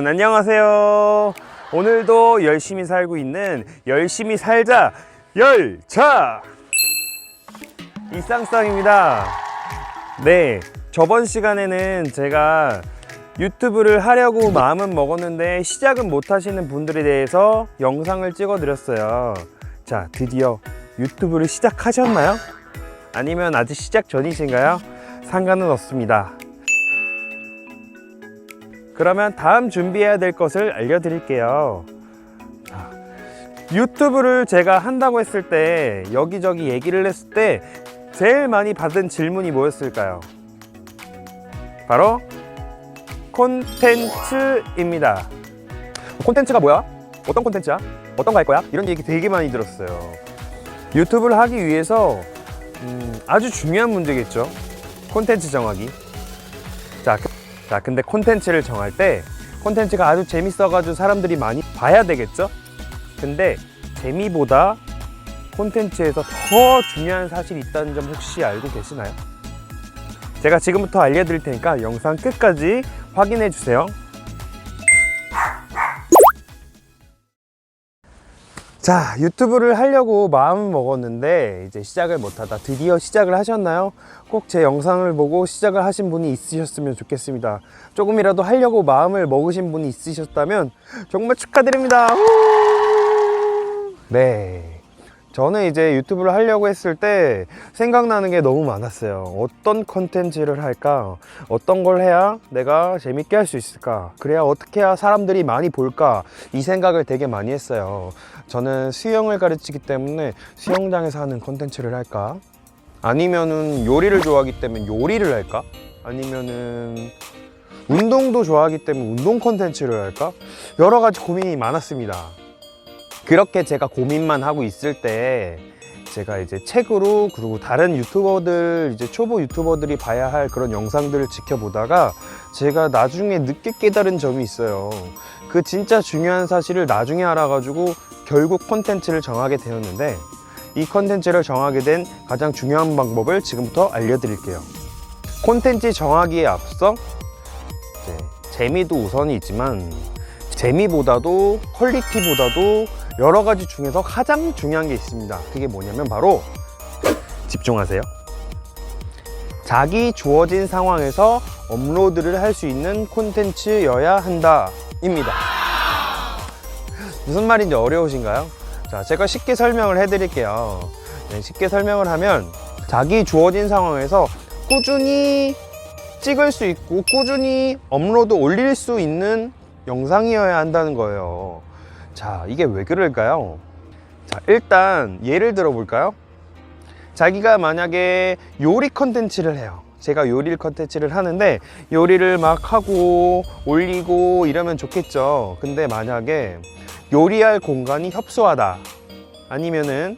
여러분 안녕하세요. 오늘도 열심히 살고 있는 열심히 살자 열차 이쌍쌍입니다. 네, 저번 시간에는 제가 유튜브를 하려고 마음은 먹었는데 시작은 못 하시는 분들에 대해서 영상을 찍어 드렸어요. 자, 드디어 유튜브를 시작하셨나요? 아니면 아직 시작 전이신가요? 상관은 없습니다. 그러면 다음 준비해야 될 것을 알려드릴게요. 유튜브를 제가 한다고 했을 때 여기저기 얘기를 했을 때 제일 많이 받은 질문이 뭐였을까요? 바로 콘텐츠입니다. 콘텐츠가 뭐야? 어떤 콘텐츠야? 어떤 거 할 거야? 이런 얘기 되게 많이 들었어요. 유튜브를 하기 위해서 아주 중요한 문제겠죠. 콘텐츠 정하기. 자, 근데 콘텐츠를 정할 때 콘텐츠가 아주 재밌어가지고 사람들이 많이 봐야 되겠죠? 근데 재미보다 콘텐츠에서 더 중요한 사실이 있다는 점 혹시 알고 계시나요? 제가 지금부터 알려드릴 테니까 영상 끝까지 확인해 주세요. 자, 유튜브를 하려고 마음은 먹었는데 이제 시작을 못하다 드디어 시작을 하셨나요? 꼭 제 영상을 보고 시작을 하신 분이 있으셨으면 좋겠습니다. 조금이라도 하려고 마음을 먹으신 분이 있으셨다면 정말 축하드립니다. 네, 저는 이제 유튜브를 하려고 했을 때 생각나는 게 너무 많았어요. 어떤 컨텐츠를 할까? 어떤 걸 해야 내가 재밌게 할 수 있을까? 그래야 어떻게 해야 사람들이 많이 볼까? 이 생각을 되게 많이 했어요. 저는 수영을 가르치기 때문에 수영장에서 하는 컨텐츠를 할까? 아니면은 요리를 좋아하기 때문에 요리를 할까? 아니면은 운동도 좋아하기 때문에 운동 컨텐츠를 할까? 여러 가지 고민이 많았습니다. 그렇게 제가 고민만 하고 있을 때 제가 이제 책으로 그리고 다른 유튜버들 이제 초보 유튜버들이 봐야 할 그런 영상들을 지켜보다가 제가 나중에 늦게 깨달은 점이 있어요. 그 진짜 중요한 사실을 나중에 알아가지고 결국 콘텐츠를 정하게 되었는데 이 콘텐츠를 정하게 된 가장 중요한 방법을 지금부터 알려드릴게요. 콘텐츠 정하기에 앞서 이제 재미도 우선이 있지만 재미보다도 퀄리티보다도 여러 가지 중에서 가장 중요한 게 있습니다. 그게 뭐냐면 바로 집중하세요. 자기 주어진 상황에서 업로드를 할 수 있는 콘텐츠여야 한다 입니다. 무슨 말인지 어려우신가요? 자, 제가 쉽게 설명을 해드릴게요. 네, 쉽게 설명을 하면 자기 주어진 상황에서 꾸준히 찍을 수 있고 꾸준히 업로드 올릴 수 있는 영상이어야 한다는 거예요. 자, 이게 왜 그럴까요? 자, 일단 예를 들어 볼까요? 자기가 만약에 요리 컨텐츠를 해요. 제가 요리 컨텐츠를 하는데 요리를 막 하고 올리고 이러면 좋겠죠. 근데 만약에 요리할 공간이 협소하다, 아니면은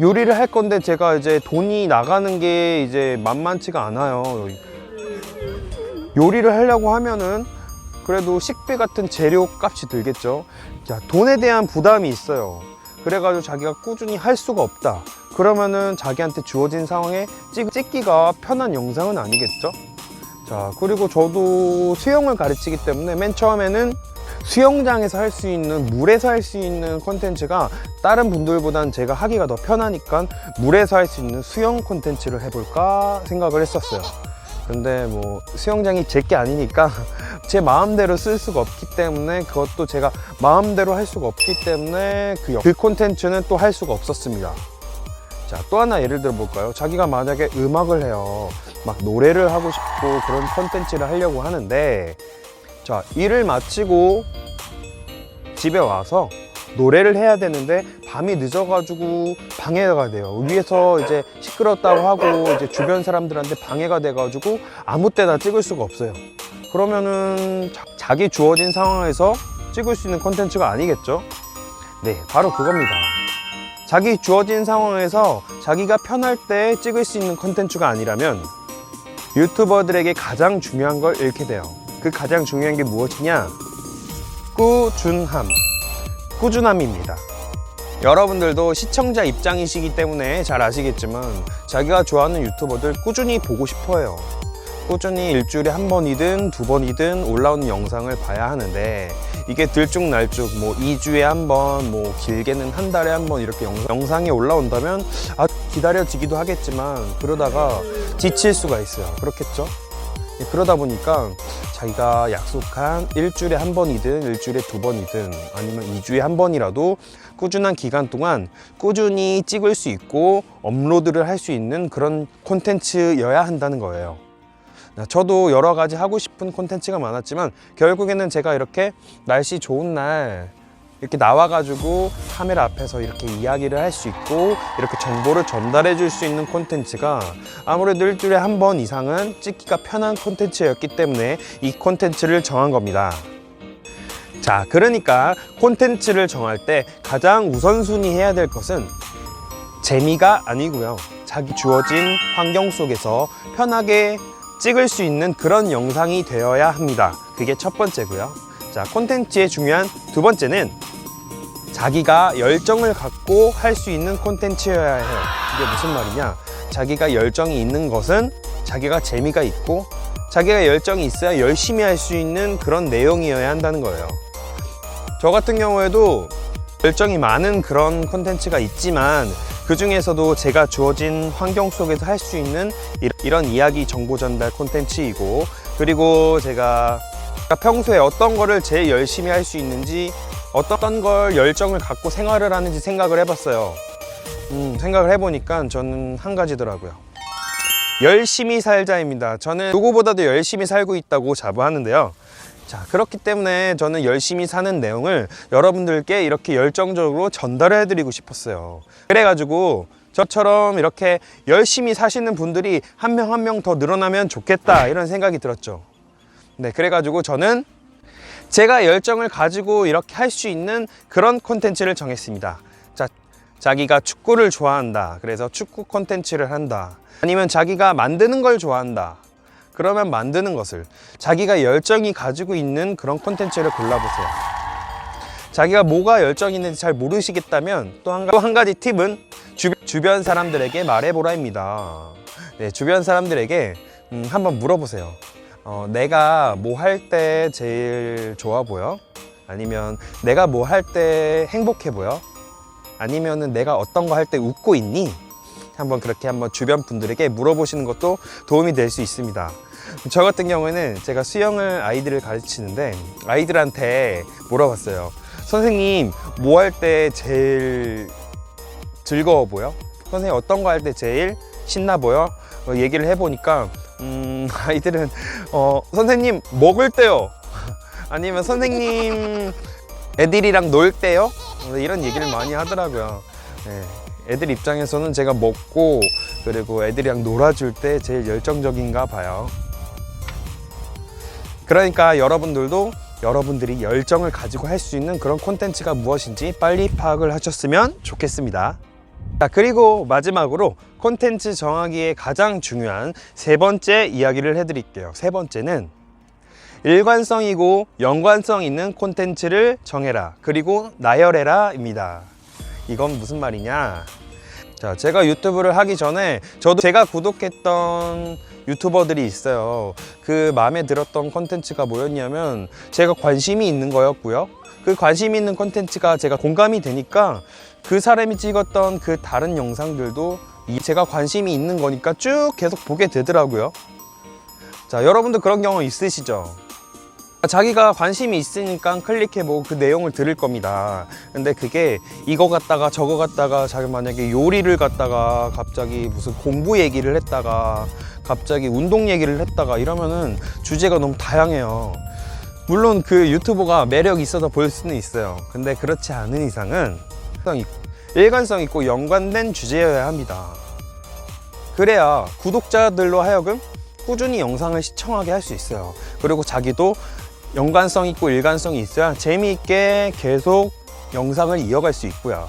요리를 할 건데 제가 이제 돈이 나가는 게 이제 만만치가 않아요. 요리를 하려고 하면은 그래도 식비 같은 재료 값이 들겠죠. 자, 돈에 대한 부담이 있어요. 그래가지고 자기가 꾸준히 할 수가 없다. 그러면은 자기한테 주어진 상황에 찍기가 편한 영상은 아니겠죠. 자, 그리고 저도 수영을 가르치기 때문에 맨 처음에는 수영장에서 할 수 있는, 물에서 할 수 있는 콘텐츠가 다른 분들보단 제가 하기가 더 편하니까 물에서 할 수 있는 수영 콘텐츠를 해볼까 생각을 했었어요. 근데 뭐 수영장이 제 게 아니니까 제 마음대로 쓸 수가 없기 때문에, 그것도 제가 마음대로 할 수가 없기 때문에 그 콘텐츠는 또 할 수가 없었습니다. 자, 또 하나 예를 들어 볼까요? 자기가 만약에 음악을 해요. 막 노래를 하고 싶고 그런 콘텐츠를 하려고 하는데, 자, 일을 마치고 집에 와서 노래를 해야 되는데 밤이 늦어가지고 방해가 돼요. 위에서 이제 시끄럽다고 하고 이제 주변 사람들한테 방해가 돼가지고 아무 때나 찍을 수가 없어요. 그러면은 자기 주어진 상황에서 찍을 수 있는 콘텐츠가 아니겠죠? 네, 바로 그겁니다. 자기 주어진 상황에서 자기가 편할 때 찍을 수 있는 콘텐츠가 아니라면 유튜버들에게 가장 중요한 걸 잃게 돼요. 그 가장 중요한 게 무엇이냐? 꾸준함입니다. 여러분들도 시청자 입장이시기 때문에 잘 아시겠지만 자기가 좋아하는 유튜버들 꾸준히 보고 싶어 해요. 꾸준히 일주일에 한 번이든 두 번이든 올라오는 영상을 봐야 하는데, 이게 들쭉날쭉 뭐 2주에 한 번, 뭐 길게는 한 달에 한 번 이렇게 영상이 올라온다면 기다려지기도 하겠지만, 그러다가 지칠 수가 있어요. 그렇겠죠? 그러다 보니까 자기가 약속한 일주일에 한 번이든 일주일에 두 번이든 아니면 2주에 한 번이라도 꾸준한 기간 동안 꾸준히 찍을 수 있고 업로드를 할 수 있는 그런 콘텐츠여야 한다는 거예요. 저도 여러 가지 하고 싶은 콘텐츠가 많았지만 결국에는 제가 이렇게 날씨 좋은 날 이렇게 나와가지고 카메라 앞에서 이렇게 이야기를 할 수 있고 이렇게 정보를 전달해 줄 수 있는 콘텐츠가 아무래도 일주일에 한 번 이상은 찍기가 편한 콘텐츠였기 때문에 이 콘텐츠를 정한 겁니다. 자, 그러니까 콘텐츠를 정할 때 가장 우선순위 해야 될 것은 재미가 아니고요, 자기 주어진 환경 속에서 편하게 찍을 수 있는 그런 영상이 되어야 합니다. 그게 첫 번째고요. 자, 콘텐츠의 중요한 두 번째는 자기가 열정을 갖고 할 수 있는 콘텐츠여야 해요. 이게 무슨 말이냐? 자기가 열정이 있는 것은 자기가 재미가 있고 자기가 열정이 있어야 열심히 할 수 있는 그런 내용이어야 한다는 거예요. 저 같은 경우에도 열정이 많은 그런 콘텐츠가 있지만 그 중에서도 제가 주어진 환경 속에서 할 수 있는 이런 이야기 정보 전달 콘텐츠이고, 그리고 제가 평소에 어떤 거를 제일 열심히 할 수 있는지, 어떤 걸 열정을 갖고 생활을 하는지 생각을 해봤어요. 생각을 해보니까 저는 한 가지더라고요. 열심히 살자입니다. 저는 누구보다도 열심히 살고 있다고 자부하는데요. 자, 그렇기 때문에 저는 열심히 사는 내용을 여러분들께 이렇게 열정적으로 전달해 드리고 싶었어요. 그래가지고 저처럼 이렇게 열심히 사시는 분들이 한 명 한 명 더 늘어나면 좋겠다, 이런 생각이 들었죠. 네, 그래가지고 저는 제가 열정을 가지고 이렇게 할 수 있는 그런 콘텐츠를 정했습니다. 자, 자기가 축구를 좋아한다, 그래서 축구 콘텐츠를 한다. 아니면 자기가 만드는 걸 좋아한다, 그러면 만드는 것을, 자기가 열정이 가지고 있는 그런 콘텐츠를 골라보세요. 자기가 뭐가 열정이 있는지 잘 모르시겠다면 또 한 가지 팁은 주변 사람들에게 말해보라입니다. 네, 주변 사람들에게 한번 물어보세요. 내가 뭐 할 때 제일 좋아 보여? 아니면 내가 뭐 할 때 행복해 보여? 아니면은 내가 어떤 거 할 때 웃고 있니? 한번 주변 분들에게 물어보시는 것도 도움이 될 수 있습니다. 저 같은 경우에는 제가 수영을 아이들을 가르치는데 아이들한테 물어봤어요. 선생님, 뭐 할 때 제일 즐거워 보여? 선생님, 어떤 거 할 때 제일 신나 보여? 얘기를 해보니까 아이들은 선생님 먹을 때요, 아니면 선생님 애들이랑 놀 때요, 이런 얘기를 많이 하더라고요. 네, 애들 입장에서는 제가 먹고 그리고 애들이랑 놀아줄 때 제일 열정적인가 봐요. 그러니까 여러분들도 여러분들이 열정을 가지고 할 수 있는 그런 콘텐츠가 무엇인지 빨리 파악을 하셨으면 좋겠습니다. 자, 그리고 마지막으로 콘텐츠 정하기에 가장 중요한 세 번째 이야기를 해드릴게요. 세 번째는 일관성이고 연관성 있는 콘텐츠를 정해라, 그리고 나열해라 입니다. 이건 무슨 말이냐? 자, 제가 유튜브를 하기 전에 제가 구독했던 유튜버들이 있어요. 그 마음에 들었던 콘텐츠가 뭐였냐면 제가 관심이 있는 거였고요. 그 관심이 있는 콘텐츠가 제가 공감이 되니까 그 사람이 찍었던 그 다른 영상들도 제가 관심이 있는 거니까 쭉 계속 보게 되더라고요. 자, 여러분도 그런 경험 있으시죠? 자기가 관심이 있으니까 클릭해보고 그 내용을 들을 겁니다. 근데 그게 이거 갖다가 저거 갖다가 자기 만약에 요리를 갖다가 갑자기 무슨 공부 얘기를 했다가 갑자기 운동 얘기를 했다가 이러면은 주제가 너무 다양해요. 물론 그 유튜버가 매력이 있어서 볼 수는 있어요. 근데 그렇지 않은 이상은 일관성 있고 연관된 주제여야 합니다. 그래야 구독자들로 하여금 꾸준히 영상을 시청하게 할 수 있어요. 그리고 자기도 연관성 있고 일관성이 있어야 재미있게 계속 영상을 이어갈 수 있고요.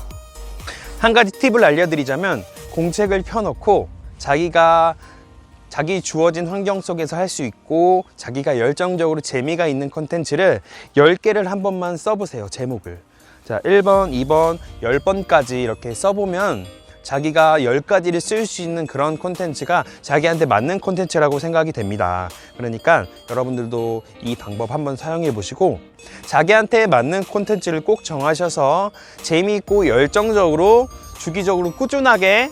한 가지 팁을 알려드리자면 공책을 펴놓고 자기 주어진 환경 속에서 할 수 있고 자기가 열정적으로 재미가 있는 콘텐츠를 10개를 한 번만 써보세요. 제목을. 자, 1번, 2번, 10번까지 이렇게 써보면 자기가 10가지를 쓸 수 있는 그런 콘텐츠가 자기한테 맞는 콘텐츠라고 생각이 됩니다. 그러니까 여러분들도 이 방법 한번 사용해 보시고 자기한테 맞는 콘텐츠를 꼭 정하셔서 재미있고 열정적으로 주기적으로 꾸준하게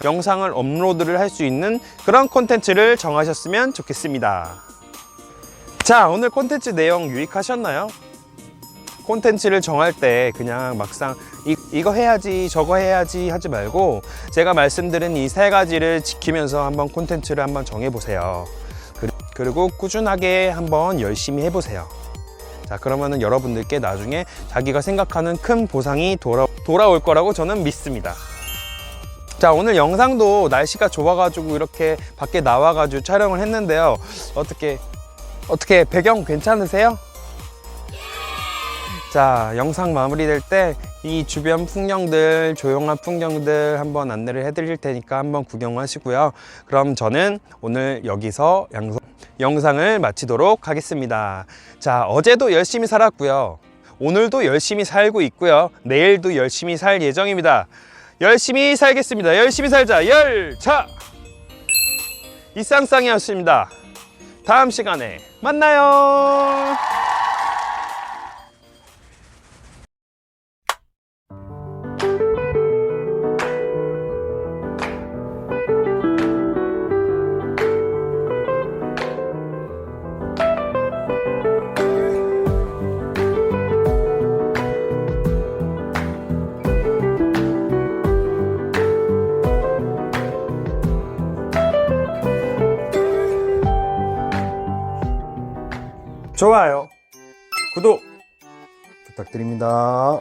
영상을 업로드를 할 수 있는 그런 콘텐츠를 정하셨으면 좋겠습니다. 자, 오늘 콘텐츠 내용 유익하셨나요? 콘텐츠를 정할 때 그냥 막상 이거 해야지 저거 해야지 하지 말고 제가 말씀드린 이 3가지를 지키면서 한번 콘텐츠를 한번 정해보세요. 그리고 꾸준하게 한번 열심히 해보세요. 자, 그러면은 여러분들께 나중에 자기가 생각하는 큰 보상이 돌아올 거라고 저는 믿습니다. 자, 오늘 영상도 날씨가 좋아가지고 이렇게 밖에 나와가지고 촬영을 했는데요. 어떻게 배경 괜찮으세요? 자, 영상 마무리될 때 이 주변 풍경들, 조용한 풍경들 한번 안내를 해드릴 테니까 한번 구경하시고요. 그럼 저는 오늘 여기서 영상을 마치도록 하겠습니다. 자, 어제도 열심히 살았고요. 오늘도 열심히 살고 있고요. 내일도 열심히 살 예정입니다. 열심히 살겠습니다. 열심히 살자. 열차! 이쌍쌍이었습니다. 다음 시간에 만나요. 좋아요, 구독 부탁드립니다.